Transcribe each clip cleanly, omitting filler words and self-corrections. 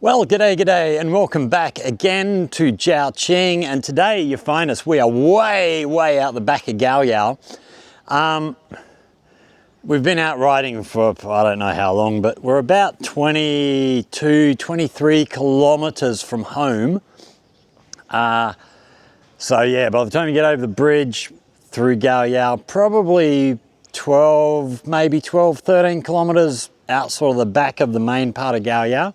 Well, g'day, and welcome back again to Zhaoqing. And today you find us, we are way out the back of Gaoyao. We've been out riding for, I don't know how long, but we're about 22, 23 kilometers from home. So yeah, by the time you get over the bridge through Gaoyao, probably 12, maybe 12, 13 kilometers out sort of the back of the main part of Gaoyao.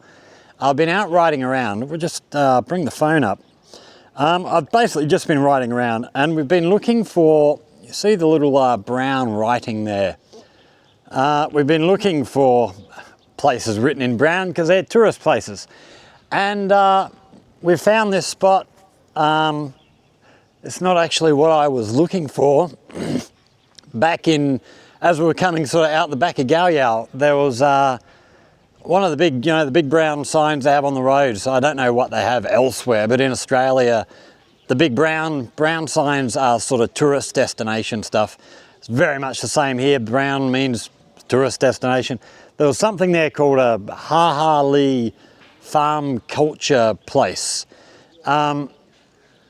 I've been out riding around. We'll just bring the phone up. I've basically just been riding around and we've been looking for, you see the little brown writing there? We've been looking for places written in brown because they're tourist places. And we found this spot. It's not actually what I was looking for. Back in, as we were coming sort of out the back of Gaoyao, there was one of the big, the big brown signs they have on the road. So I don't know what they have elsewhere, but in Australia, the big brown signs are sort of tourist destination stuff. It's very much the same here. Brown means tourist destination. There was something there called a Li farm culture place,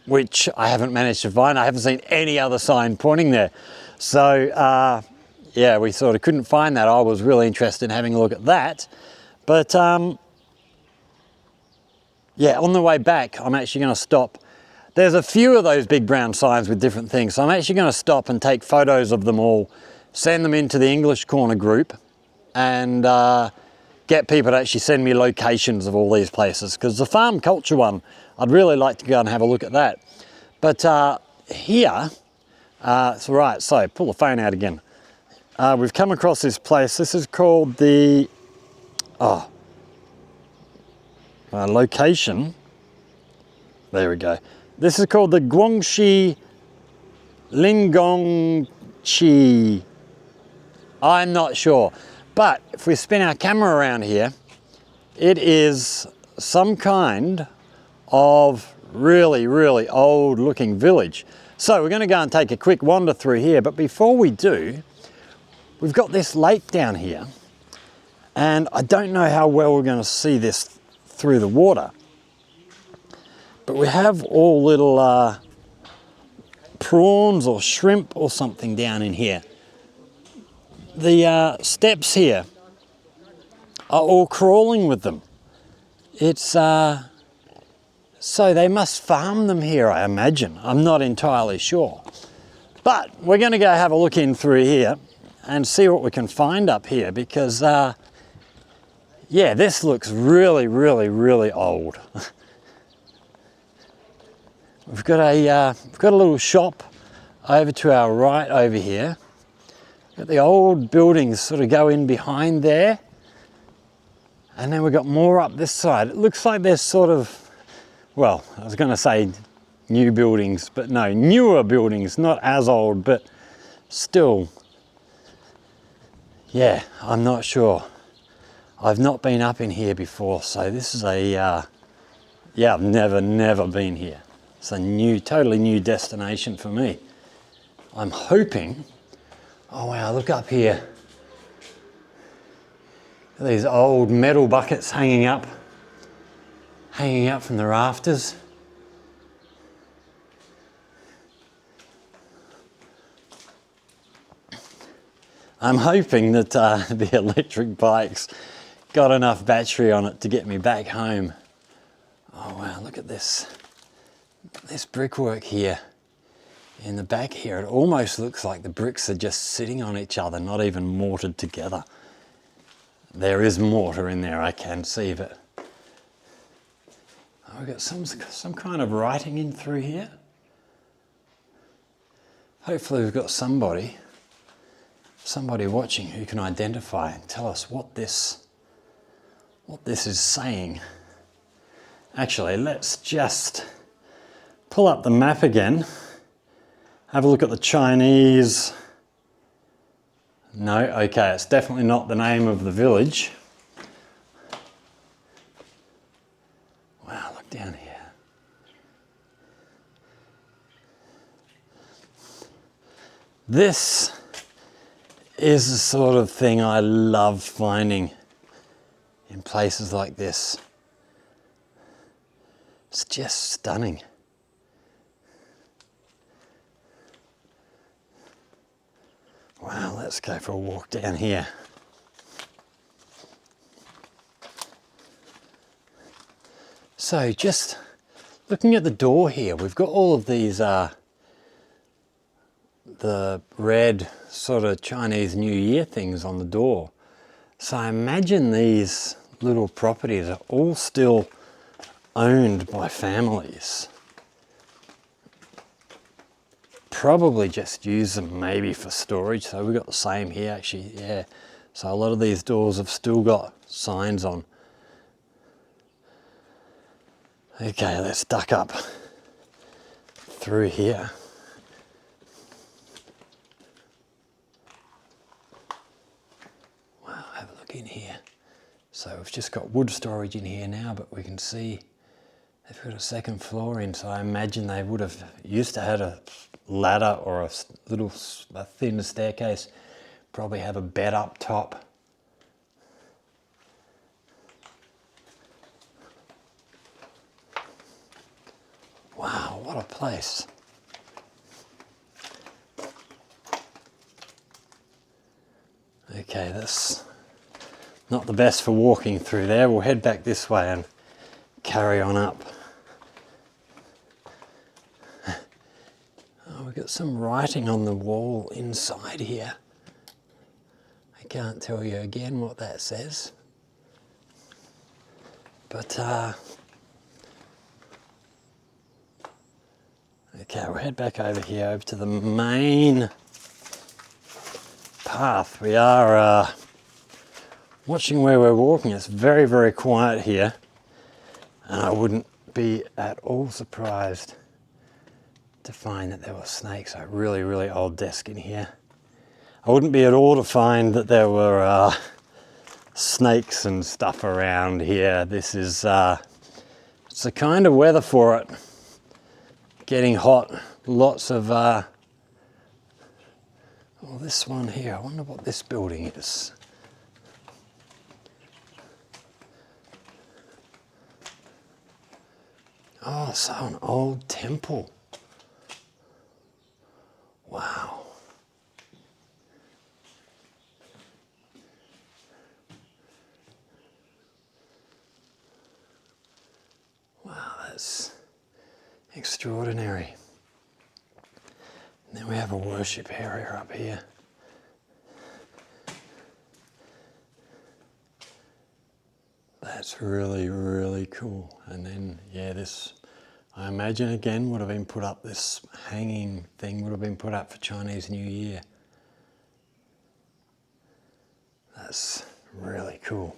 which I haven't managed to find. I haven't seen any other sign pointing there. So yeah, we sort of couldn't find that. I was really interested in having a look at that. But yeah, on the way back, I'm actually going to stop. There's a few of those big brown signs with different things. So I'm actually going to stop and take photos of them all, send them into the English Corner group and get people to actually send me locations of all these places. Because the farm culture one, I'd really like to go and have a look at that. But here, it's all right, so pull the phone out again. We've come across this place. This is called the location. There we go. This is called the Guangshi Longongci. I'm not sure, but if we spin our camera around here, it is some kind of really old looking village. So we're going to go and take a quick wander through here, but before we do, we've got this lake down here. And I don't know how well we're going to see this through the water. But we have all little prawns or shrimp or something down in here. The steps here are all crawling with them. It's so they must farm them here, I imagine. I'm not entirely sure. But we're going to go have a look in through here and see what we can find up here because yeah, this looks really old. We've got a little shop over to our right over here. Got the old buildings sort of go in behind there, and then we've got more up this side. It looks like there's sort of, well, I was going to say new buildings, but no, newer buildings, not as old, but still. Yeah, I'm not sure. I've not been up in here before, so this is a, yeah, I've never been here. It's a totally new destination for me. I'm hoping, oh wow, look up here. These old metal buckets hanging up from the rafters. I'm hoping that the electric bikes got enough battery on it to get me back home. Oh wow, look at this. This brickwork here in the back here. It almost looks like the bricks are just sitting on each other, not even mortared together. There is mortar in there, I can see, but oh, we've got some kind of writing in through here. Hopefully we've got somebody watching who can identify and tell us what this is saying. Actually, let's just pull up the map again, have a look at the Chinese. No, okay, it's definitely not the name of the village. Wow, look down here. This is the sort of thing I love finding in places like this. It's just stunning. Wow, let's go for a walk down here. So just looking at the door here, we've got all of these the red sort of Chinese New Year things on the door. So I imagine these little properties are all still owned by families. Probably just use them maybe for storage. So we've got the same here actually, yeah. So a lot of these doors have still got signs on. Okay, let's duck up through here. Wow, have a look in here. So we've just got wood storage in here now, but we can see they've got a second floor in. So I imagine they would have used to have a ladder or a thin staircase, probably have a bed up top. Wow, what a place. Okay, that's not the best for walking through there. We'll head back this way and carry on up. Oh, we've got some writing on the wall inside here. I can't tell you again what that says. But okay, we'll head back over here, over to the main path. We are watching where we're walking. It's very, very quiet here. And I wouldn't be at all surprised to find that there were snakes. A really, really old desk in here. I wouldn't be at all to find that there were snakes and stuff around here. This is, it's the kind of weather for it. Getting hot, lots of, oh, this one here, I wonder what this building is. Oh, so an old temple. Wow. Wow, that's extraordinary. And then we have a worship area up here. That's really, really cool. And then, yeah, this, I imagine again, would have been put up, this hanging thing would have been put up for Chinese New Year. That's really cool.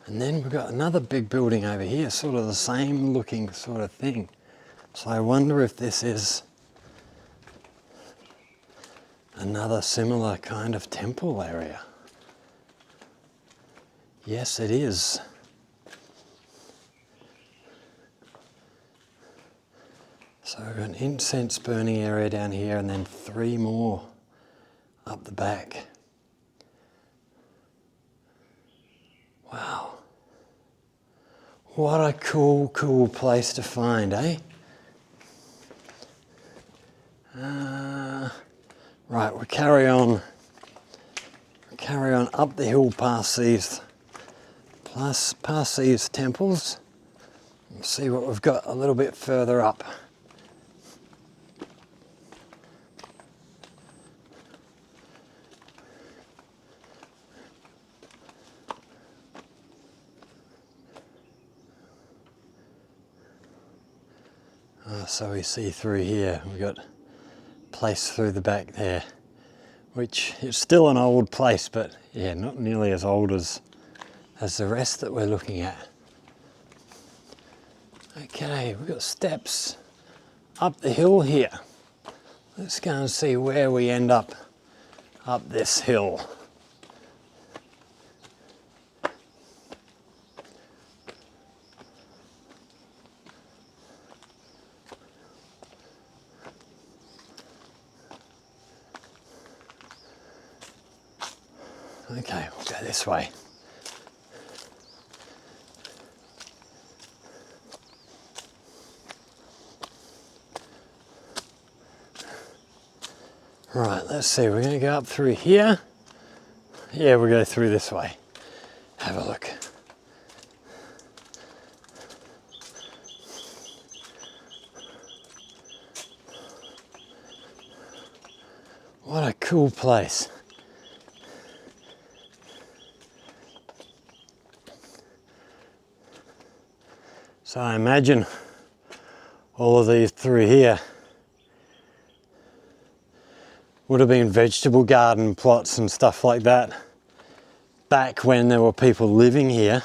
And then we've got another big building over here, sort of the same looking sort of thing. So I wonder if this is another similar kind of temple area. Yes, it is. So we've got an incense burning area down here and then 3 more up the back. Wow. What a cool, cool place to find, eh? Right, we'll carry on up the hill past these temples. We'll see what we've got a little bit further up. So we see through here, we've got a place through the back there, which is still an old place, but yeah, not nearly as old as the rest that we're looking at. Okay, we've got steps up the hill here. Let's go and see where we end up this hill. Okay, we'll go this way. Right, let's see, we're gonna go up through here. Yeah, we'll go through this way. Have a look. What a cool place. So I imagine all of these through here would have been vegetable garden plots and stuff like that back when there were people living here.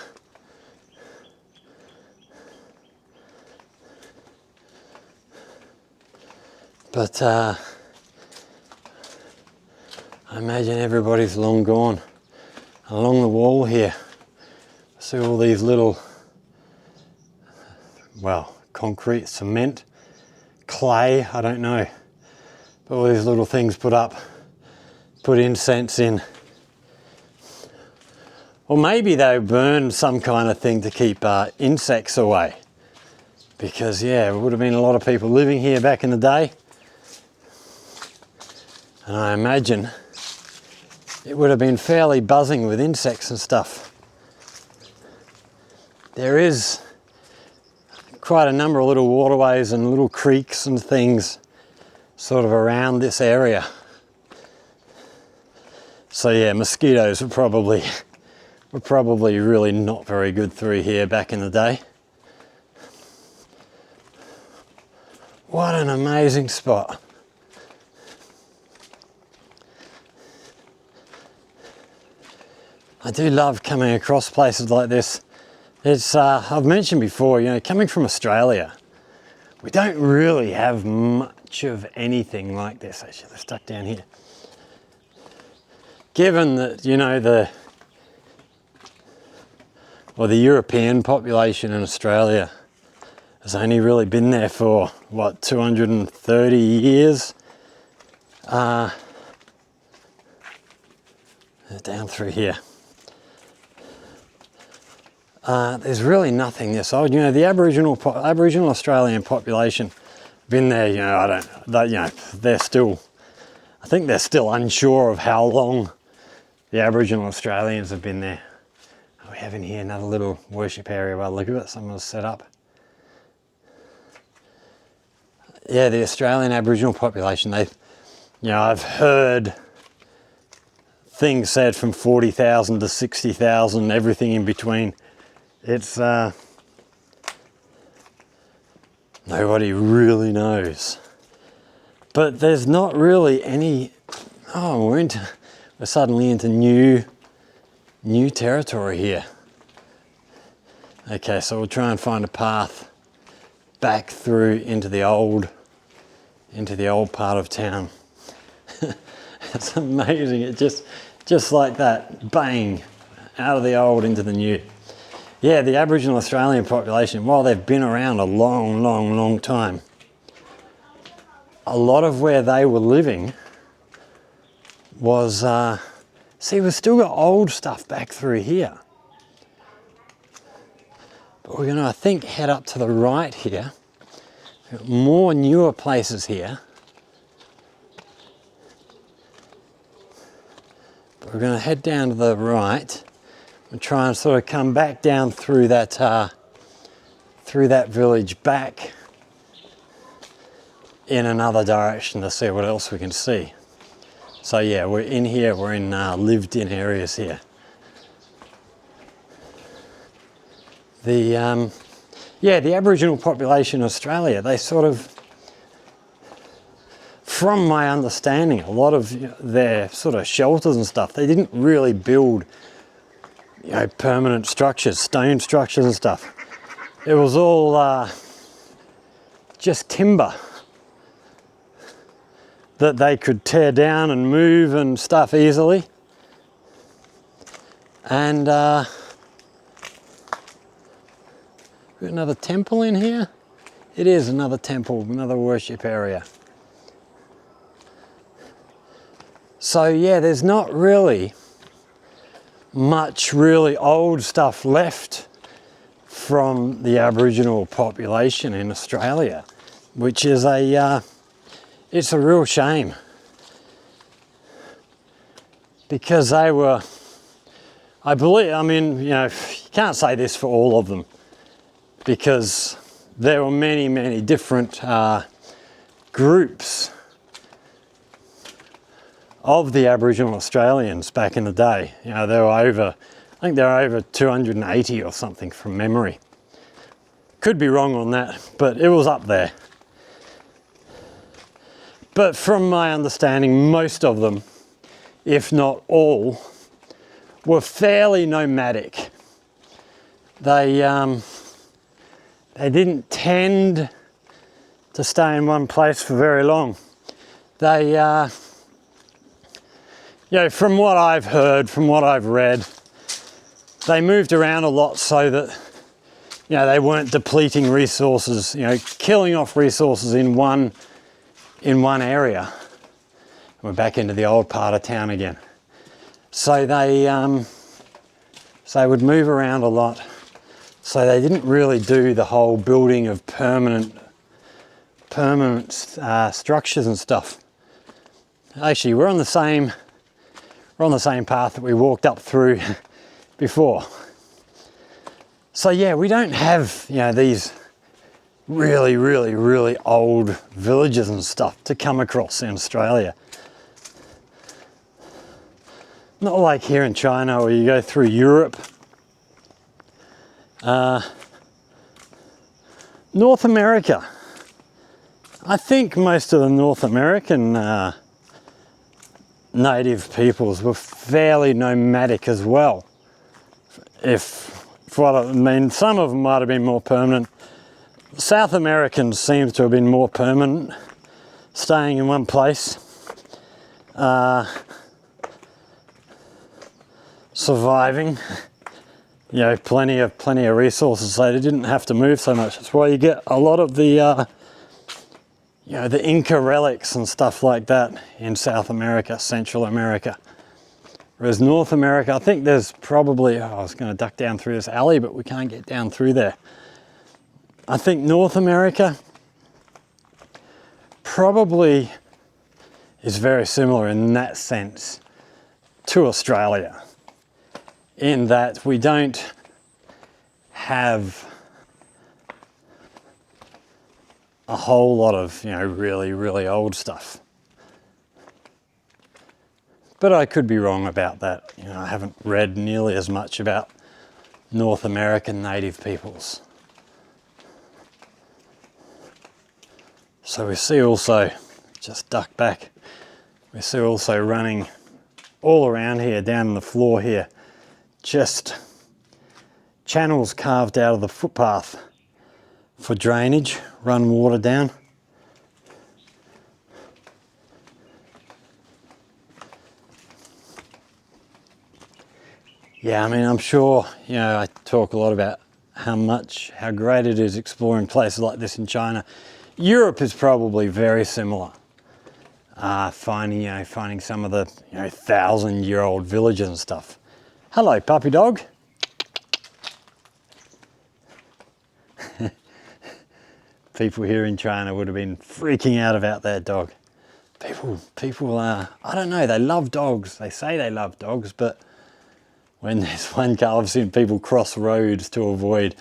But I imagine everybody's long gone. Along the wall here, I see all these little, well, concrete, cement, clay, I don't know. But all these little things put up, put incense in. Or maybe they burned some kind of thing to keep insects away. Because yeah, there would have been a lot of people living here back in the day. And I imagine it would have been fairly buzzing with insects and stuff. There is quite a number of little waterways and little creeks and things sort of around this area. So yeah, mosquitoes were probably really not very good through here back in the day. What an amazing spot. I do love coming across places like this. It's, I've mentioned before, you know, coming from Australia, we don't really have much of anything like this. Actually, let's duck down here. Given that, you know, the European population in Australia has only really been there for, what, 230 years? Down through here. There's really nothing this old. You know, the Aboriginal Australian population been there, you know, they're still, I think they're still unsure of how long the Aboriginal Australians have been there. We have in here another little worship area. Well, look at it, someone's set up. Yeah, the Australian Aboriginal population, they, you know, I've heard things said from 40,000 to 60,000, everything in between. It's, nobody really knows. But there's not really any, oh, we're suddenly into new territory here. Okay, so we'll try and find a path back through into the old part of town. It's amazing, it just like that, bang, out of the old into the new. Yeah, the Aboriginal Australian population, while they've been around a long time, a lot of where they were living was, see, we've still got old stuff back through here. But we're gonna, I think, head up to the right here. We've got more newer places here. But we're gonna head down to the right and try and sort of come back down through that village back in another direction to see what else we can see. So yeah, we're in here, we're in lived in areas here. The Aboriginal population in Australia, they sort of, from my understanding, a lot of their sort of shelters and stuff, they didn't really build, you know, permanent structures, stone structures and stuff. It was all just timber that they could tear down and move and stuff easily. And got another temple in here. It is another temple, another worship area. So yeah, there's not really much really old stuff left from the Aboriginal population in Australia, which is it's a real shame, because they were, I believe, I mean, you know, you can't say this for all of them, because there were many different groups of the Aboriginal Australians back in the day. You know, there were over, I think there were over 280 or something from memory. Could be wrong on that, but it was up there. But from my understanding, most of them, if not all, were fairly nomadic. They didn't tend to stay in one place for very long. They, you know, from what I've heard, from what I've read, they moved around a lot so that, you know, they weren't depleting resources, you know, killing off resources in one area. We're back into the old part of town again. So they would move around a lot. So they didn't really do the whole building of permanent structures and stuff. Actually, we're on the same path that we walked up through before. So yeah, we don't have, you know, these really old villages and stuff to come across in Australia. Not like here in China, where you go through Europe. North America. I think most of the North American native peoples were fairly nomadic as well. If what I mean, some of them might have been more permanent. South Americans seems to have been more permanent, staying in one place, surviving. You know, plenty of resources, so they didn't have to move so much. That's why you get a lot of the you know, the Inca relics and stuff like that in South America, Central America. Whereas North America, I think there's probably, oh, I was going to duck down through this alley, but we can't get down through there. I think North America probably is very similar in that sense to Australia, in that we don't have a whole lot of, you know, really old stuff. But I could be wrong about that. You know, I haven't read nearly as much about North American native peoples. So we see also, just duck back, we see also running all around here, down on the floor here, just channels carved out of the footpath for drainage, run water down. Yeah, I mean, I'm sure, you know, I talk a lot about how great it is exploring places like this in China. Europe is probably very similar. Finding some of the, 1,000-year-old villages and stuff. Hello, puppy dog. People here in China would have been freaking out about that dog. People I don't know, they love dogs. They say they love dogs, but when there's one car, I've seen people cross roads to avoid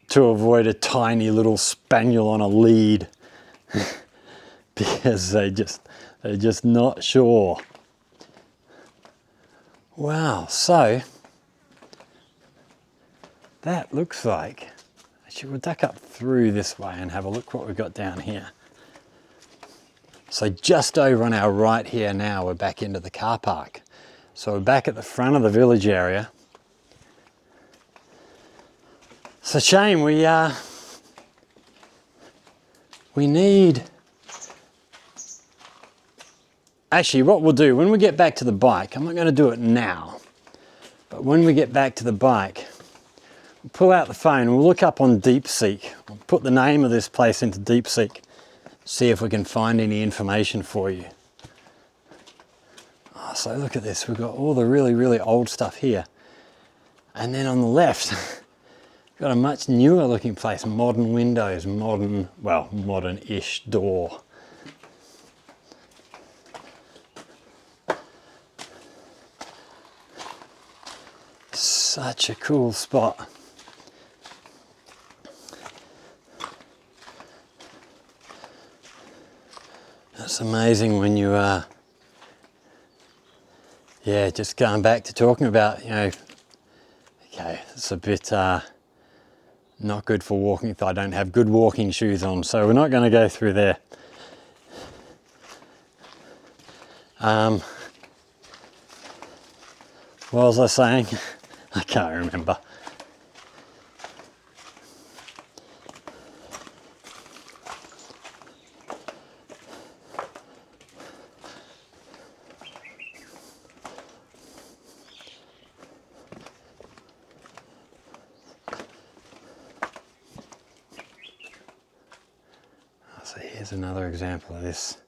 a tiny little spaniel on a lead because they're just not sure. Wow, so that looks like, actually we'll duck up through this way and have a look what we've got down here. So just over on our right here now, we're back into the car park. So we're back at the front of the village area. It's a shame we need, actually what we'll do when we get back to the bike, I'm not going to do it now, but when we get back to the bike, we'll pull out the phone, we'll look up on DeepSeek, we'll put the name of this place into DeepSeek, see if we can find any information for you. So look at this, we've got all the really, really old stuff here. And then on the left, got a much newer looking place, modern windows, modern, well, modern-ish door. Such a cool spot. It's amazing when you yeah, just going back to talking about, you know, okay, it's a bit not good for walking if I don't have good walking shoes on, so we're not going to go through there. What was I saying? I can't remember. So here's another example of this.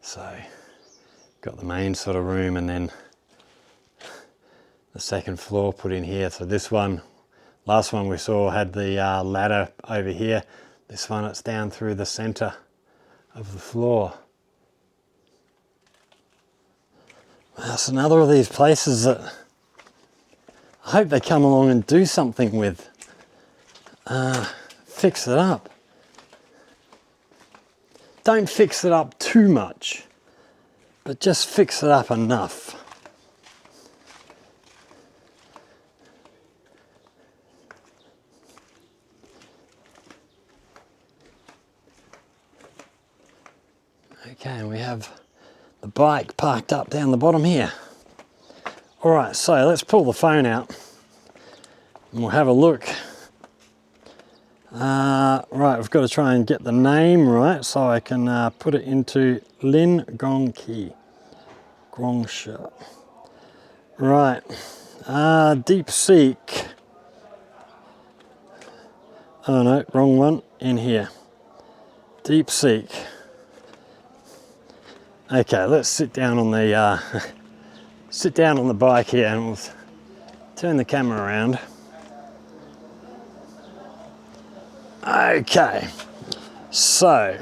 So got the main sort of room and then the second floor put in here. So this one, last one we saw had the ladder over here. This one, it's down through the center of the floor. That's another of these places that I hope they come along and do something with. Fix it up. Don't fix it up too much, but just fix it up enough. Okay, and we have the bike parked up down the bottom here. All right, so let's pull the phone out and we'll have a look. Right, we've got to try and get the name right so I can put it into Longongci, Guangshi. Right, Deep Seek. Oh no, wrong one, in here. Deep Seek. Okay, let's sit down on the sit down on the bike here and we'll turn the camera around. Okay, so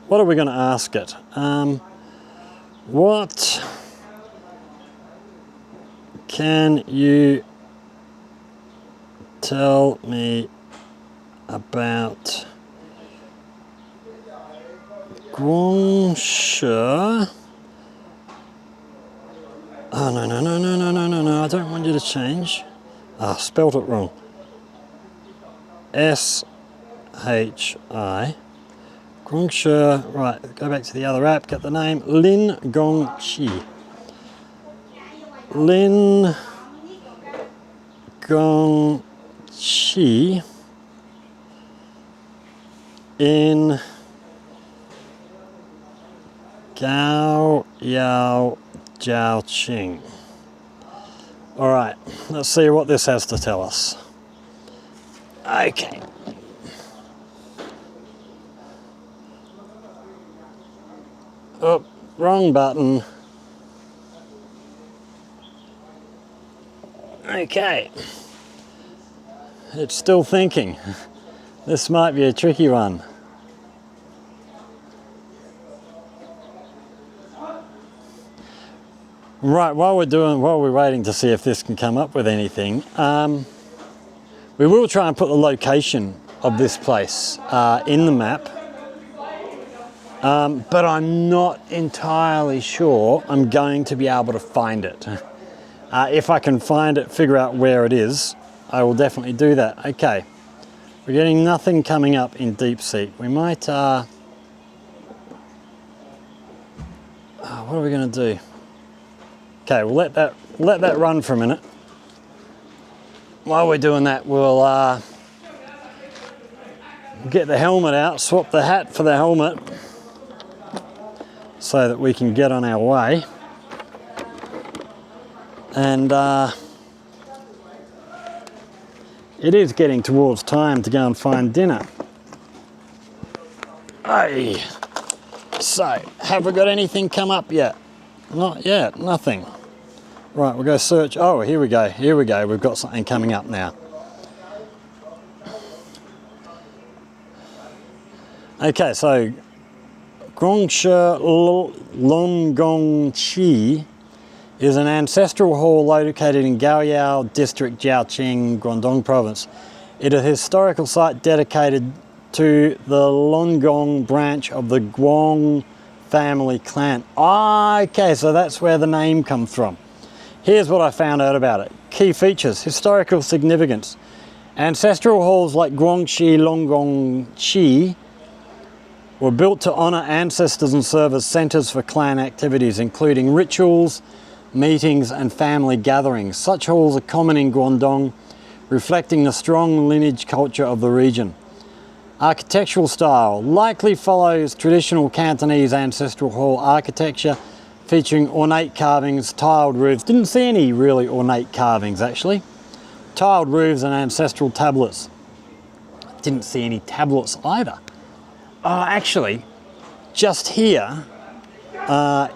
what are we going to ask it? What can you tell me about Guangshi? Oh, no, I don't want you to change. Ah, spelt it wrong. S-H-I. Guangshi, right, go back to the other app, get the name, Longongci. Longongci in Gaoyao, Zhaoqing. All right, let's see what this has to tell us. Okay. Oh, wrong button. Okay. It's still thinking. This might be a tricky one. Right, while we're waiting to see if this can come up with anything, we will try and put the location of this place in the map. But I'm not entirely sure I'm going to be able to find it. If I can find it, figure out where it is, I will definitely do that. Okay, we're getting nothing coming up in Deep Seek. We might, what are we going to do? Okay, we'll let that run for a minute. While we're doing that, we'll get the helmet out, swap the hat for the helmet, so that we can get on our way. And it is getting towards time to go and find dinner. Hey, so have we got anything come up yet? Not yet, nothing. Right, we'll go search. Oh, here we go, here we go. We've got something coming up now. Okay, so Guangshi Longongci is an ancestral hall located in Gaoyao district, Zhaoqing, Guangdong province. It is a historical site dedicated to the Longong branch of the Guang family clan. Okay, so that's where the name comes from. Here's what I found out about it. Key features: historical significance. Ancestral halls like Guangshi Longongci were built to honour ancestors and serve as centres for clan activities, including rituals, meetings and family gatherings. Such halls are common in Guangdong, reflecting the strong lineage culture of the region. Architectural style likely follows traditional Cantonese ancestral hall architecture, featuring ornate carvings, tiled roofs. Didn't see any really ornate carvings actually. Tiled roofs and ancestral tablets. Didn't see any tablets either. Actually, just here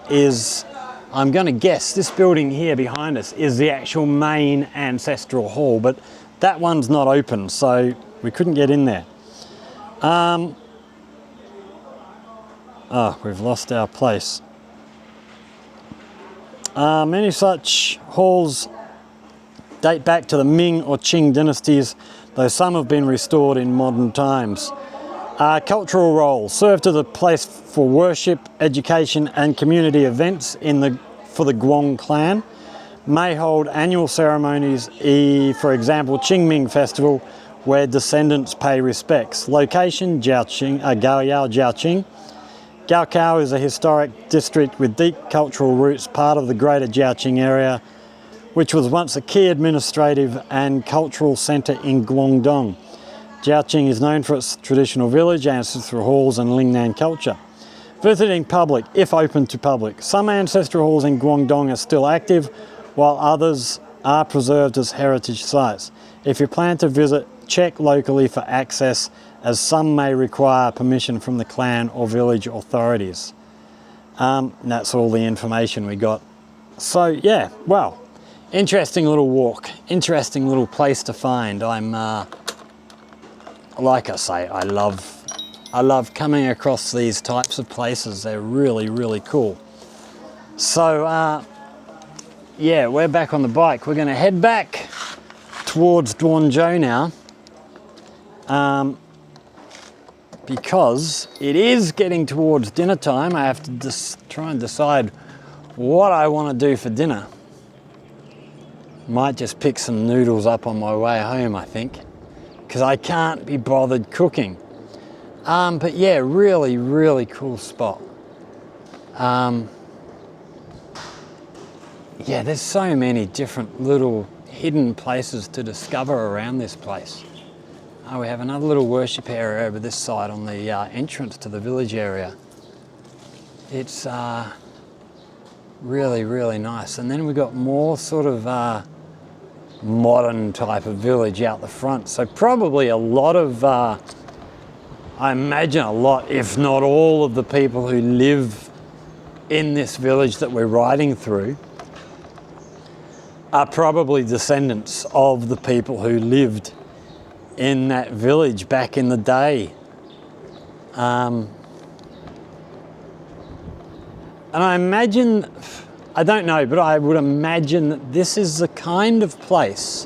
is, I'm going to guess, this building here behind us is the actual main ancestral hall, but that one's not open, so we couldn't get in there. We've lost our place. Many such halls date back to the Ming or Qing dynasties, though some have been restored in modern times. Cultural role: served as a place for worship, education and community events for the Guang clan. May hold annual ceremonies, for example Qingming Festival, where descendants pay respects. Location: Zhaoqing, Gaoyao, Zhaoqing. Gaoyao is a historic district with deep cultural roots, part of the greater Zhaoqing area, which was once a key administrative and cultural centre in Guangdong. Zhaoqing is known for its traditional village, ancestral halls and Lingnan culture. Visiting public, if open to public. Some ancestral halls in Guangdong are still active, while others are preserved as heritage sites. If you plan to visit, check locally for access, as some may require permission from the clan or village authorities. That's all the information we got. So yeah, well, interesting little walk, interesting little place to find. Like I say, I love coming across these types of places. They're really, really cool. So yeah, we're back on the bike. We're going to head back towards Guangzhou now, because it is getting towards dinner time. I have to just try and decide what I want to do for dinner. Might just pick some noodles up on my way home, I think, because I can't be bothered cooking. But yeah, really, really cool spot. Yeah, there's so many different little hidden places to discover around this place. We have another little worship area over this side on the entrance to the village area. It's really, really nice. And then we've got more sort of modern type of village out the front. So probably a lot of, I imagine a lot, if not all of the people who live in this village that we're riding through are probably descendants of the people who lived in that village back in the day. And I imagine, I don't know, but I would imagine that this is the kind of place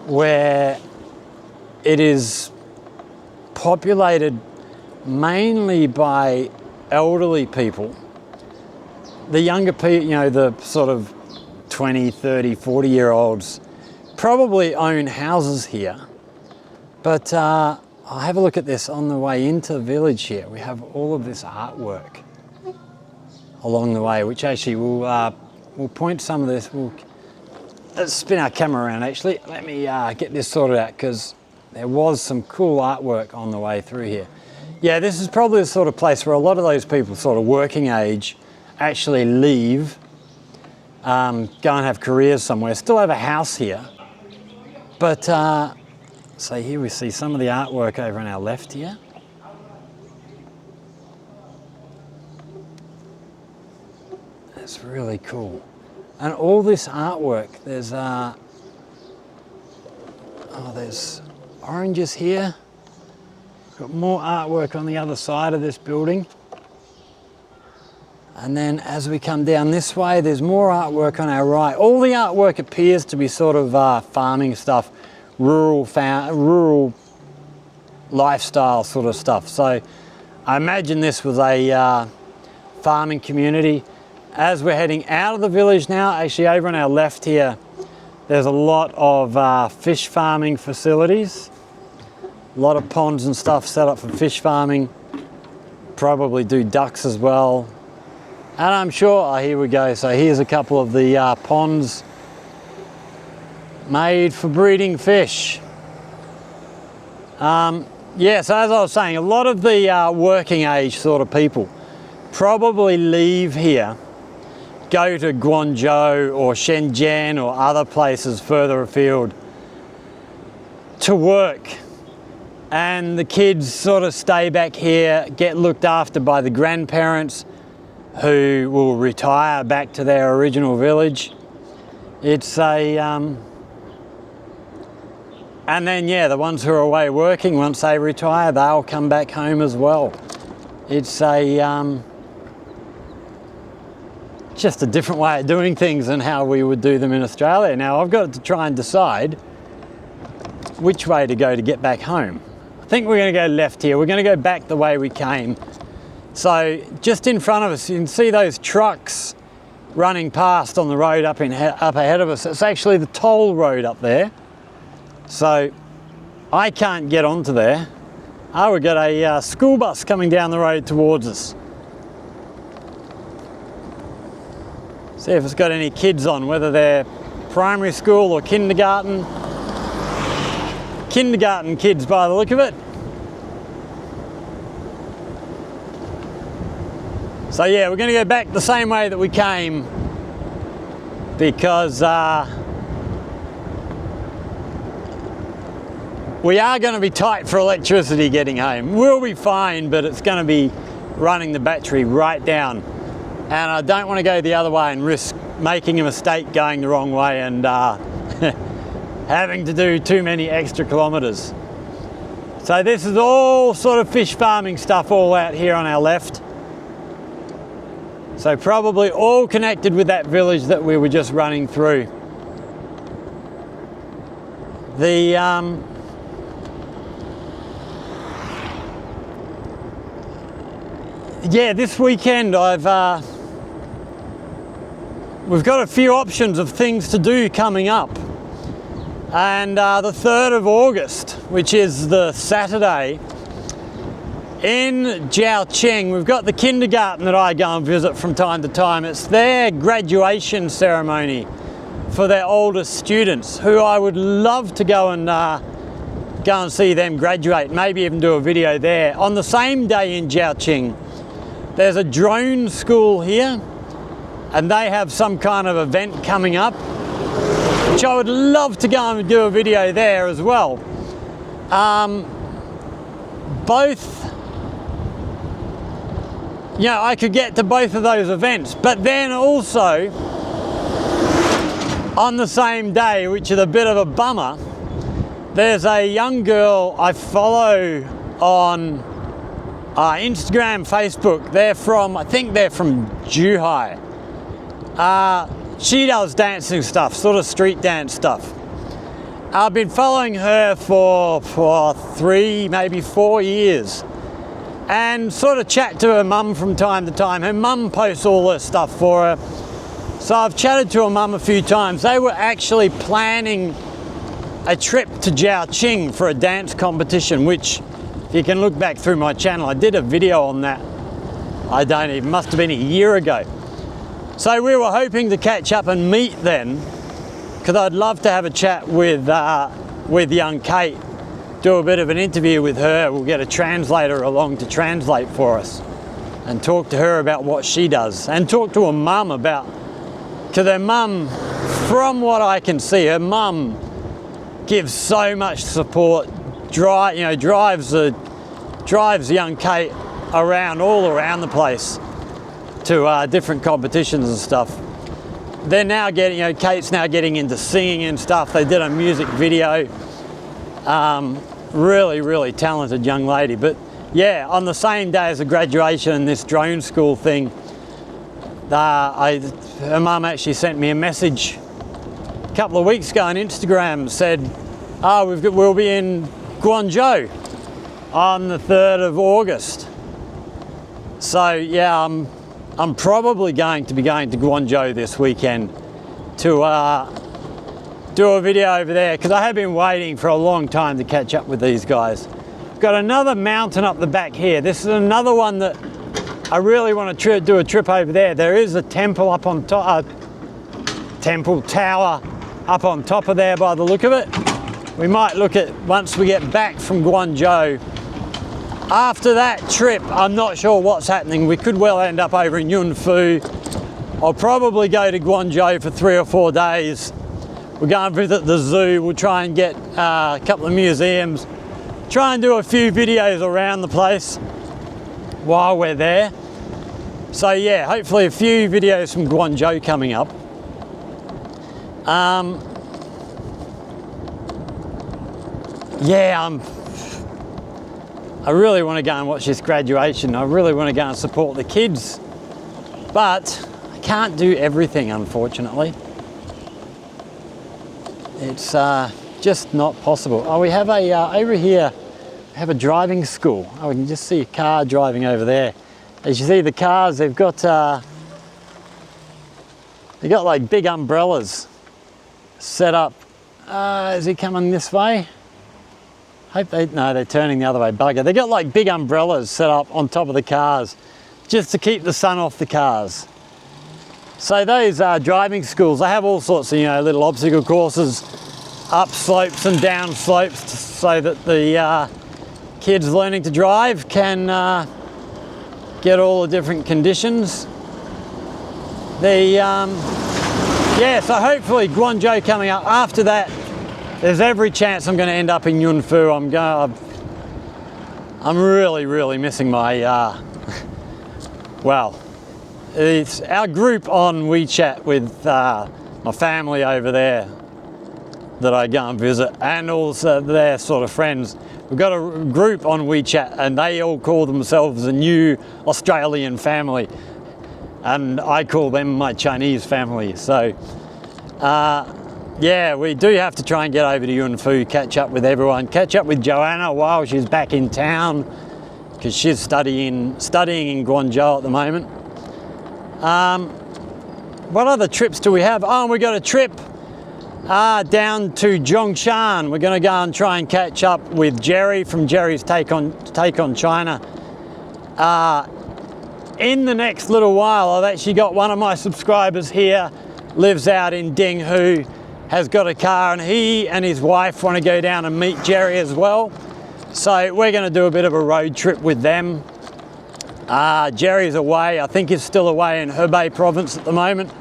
where it is populated mainly by elderly people. The younger people, you know, the sort of 20, 30, 40-year-olds probably own houses here. But I'll have a look at this on the way into the village here. We have all of this artwork along the way, which actually we'll point some of this. Let's spin our camera around actually. Let me get this sorted out, because there was some cool artwork on the way through here. Yeah, this is probably the sort of place where a lot of those people, sort of working age, actually leave, go and have careers somewhere, still have a house here. But so here we see some of the artwork over on our left here. That's really cool. And all this artwork, there's there's oranges here. Got more artwork on the other side of this building. And then as we come down this way, there's more artwork on our right. All the artwork appears to be sort of farming stuff, rural lifestyle sort of stuff. So I imagine this was a farming community. As we're heading out of the village now, actually over on our left here, there's a lot of fish farming facilities. A lot of ponds and stuff set up for fish farming. Probably do ducks as well. And I'm sure, here we go. So here's a couple of the ponds made for breeding fish. Yeah, so as I was saying, a lot of the working age sort of people probably leave here, go to Guangzhou or Shenzhen or other places further afield to work. And the kids sort of stay back here, get looked after by the grandparents who will retire back to their original village. It's a, and then yeah, the ones who are away working, once they retire, they'll come back home as well. It's a, just a different way of doing things than how we would do them in Australia. Now I've got to try and decide which way to go to get back home. I think we're going to go left here. We're going to go back the way we came. So just in front of us, you can see those trucks running past on the road up ahead of us. It's actually the toll road up there. So I can't get onto there. Oh, we've got a school bus coming down the road towards us. See if it's got any kids on, whether they're primary school or kindergarten. Kindergarten kids by the look of it. So yeah, we're going to go back the same way that we came because we are going to be tight for electricity getting home. We'll be fine, but it's going to be running the battery right down. And I don't want to go the other way and risk making a mistake going the wrong way and having to do too many extra kilometres. So this is all sort of fish farming stuff all out here on our left. So probably all connected with that village that we were just running through. The yeah, this weekend we've got a few options of things to do coming up. And the 3rd of August, which is the Saturday, in Zhaoqing, we've got the kindergarten that I go and visit from time to time. It's their graduation ceremony for their oldest students, who I would love to go and see them graduate, maybe even do a video there. On the same day in Zhaoqing, there's a drone school here, and they have some kind of event coming up, which I would love to go and do a video there as well. Both, yeah, I could get to both of those events, but then also on the same day, which is a bit of a bummer, there's a young girl I follow on Instagram, Facebook. They're from, I think they're from Zhuhai. She does dancing stuff, sort of street dance stuff. I've been following her for 3, maybe 4 years, and sort of chat to her mum from time to time. Her mum posts all her stuff for her. So I've chatted to her mum a few times. They were actually planning a trip to Zhaoqing for a dance competition, which, if you can look back through my channel, I did a video on that. I don't even, must have been a year ago. So we were hoping to catch up and meet then, because I'd love to have a chat with young Kate, do a bit of an interview with her. We'll get a translator along to translate for us and talk to her about what she does, and talk to her mum about, because her mum, from what I can see, her mum gives so much support, drives young Kate around, all around the place. to different competitions and stuff. They're now getting, you know, Kate's now getting into singing and stuff. They did a music video. Really, really talented young lady. But yeah, on the same day as the graduation and this drone school thing, her mum actually sent me a message a couple of weeks ago on Instagram, said, we'll be in Guangzhou on the 3rd of August. So yeah, I'm probably going to be going to Guangzhou this weekend to do a video over there, because I have been waiting for a long time to catch up with these guys. Got another mountain up the back here. This is another one that I really want to do a trip over there. There is a temple up on top, temple tower up on top of there by the look of it. We might look at, once we get back from Guangzhou. After that trip, I'm not sure what's happening. We could well end up over in Yunfu. I'll probably go to Guangzhou for 3 or 4 days. We'll go and visit the zoo. We'll try and get a couple of museums. Try and do a few videos around the place while we're there. So yeah, hopefully a few videos from Guangzhou coming up. Yeah, I really want to go and watch this graduation. I really want to go and support the kids, but I can't do everything, unfortunately. It's just not possible. Oh, we have a, over here, we have a driving school. Oh, we can just see a car driving over there. As you see the cars, they've got like big umbrellas set up. Is he coming this way? Hope no, they're turning the other way, bugger. They got like big umbrellas set up on top of the cars just to keep the sun off the cars. So those driving schools, they have all sorts of, you know, little obstacle courses, up slopes and down slopes, so that the kids learning to drive can get all the different conditions. Yeah, so hopefully Guangzhou coming up. After that, there's every chance I'm going to end up in Yunfu. I'm really, really missing my, well, it's our group on WeChat with my family over there that I go and visit, and also their sort of friends. We've got a group on WeChat and they all call themselves a new Australian family, and I call them my Chinese family. So yeah, we do have to try and get over to Yunfu, catch up with everyone, catch up with Joanna while she's back in town, because she's studying in Guangzhou at the moment. What other trips do we have? Oh, we got a trip down to Zhongshan. We're going to go and try and catch up with Jerry from Jerry's Take on China. In the next little while, I've actually got one of my subscribers here, lives out in Dinghu, has got a car, and he and his wife want to go down and meet Jerry as well. So we're going to do a bit of a road trip with them. Jerry's away. I think he's still away in Hebei province at the moment.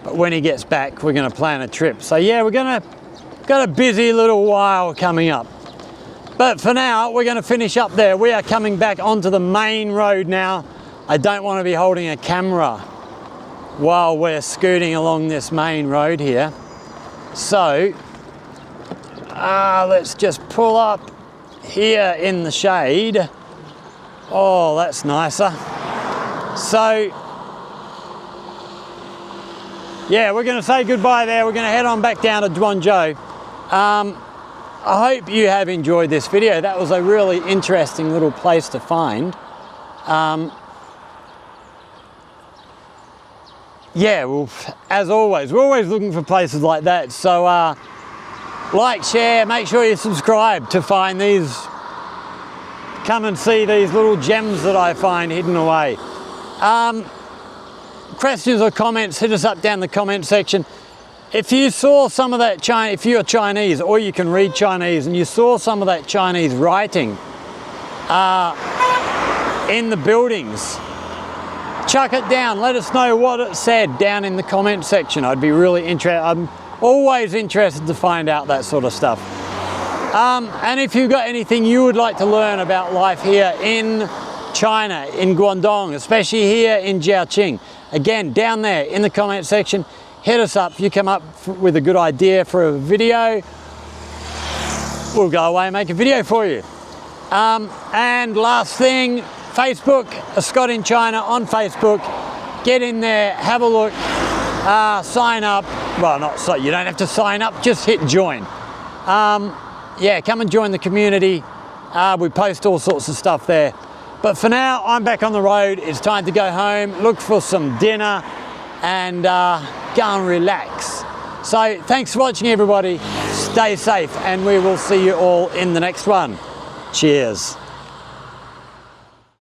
But when he gets back, we're going to plan a trip. So yeah, got a busy little while coming up. But for now, we're going to finish up there. We are coming back onto the main road now. I don't want to be holding a camera while we're scooting along this main road here. So let's just pull up here in the shade. Oh, that's nicer. So yeah, we're going to say goodbye there. We're going to head on back down to Guangzhou. I hope you have enjoyed this video. That was a really interesting little place to find. Yeah, well, as always, we're always looking for places like that. So like, share, make sure you subscribe to find these, come and see these little gems that I find hidden away. Questions or comments, hit us up down in the comment section. If you saw some of that if you're Chinese or you can read Chinese and you saw some of that Chinese writing in the buildings, chuck it down. Let us know what it said down in the comment section. I'd be really interested. I'm always interested to find out that sort of stuff. And if you've got anything you would like to learn about life here in China, in Guangdong, especially here in Zhaoqing. Again, down there in the comment section, hit us up. If you come up with a good idea for a video, we'll go away and make a video for you. And last thing, Facebook, a Scott in China on Facebook. Get in there, have a look, sign up. Well, not so, you don't have to sign up, just hit join. Yeah, come and join the community. We post all sorts of stuff there. But for now, I'm back on the road. It's time to go home, look for some dinner, and go and relax. So thanks for watching, everybody. Stay safe, and we will see you all in the next one. Cheers.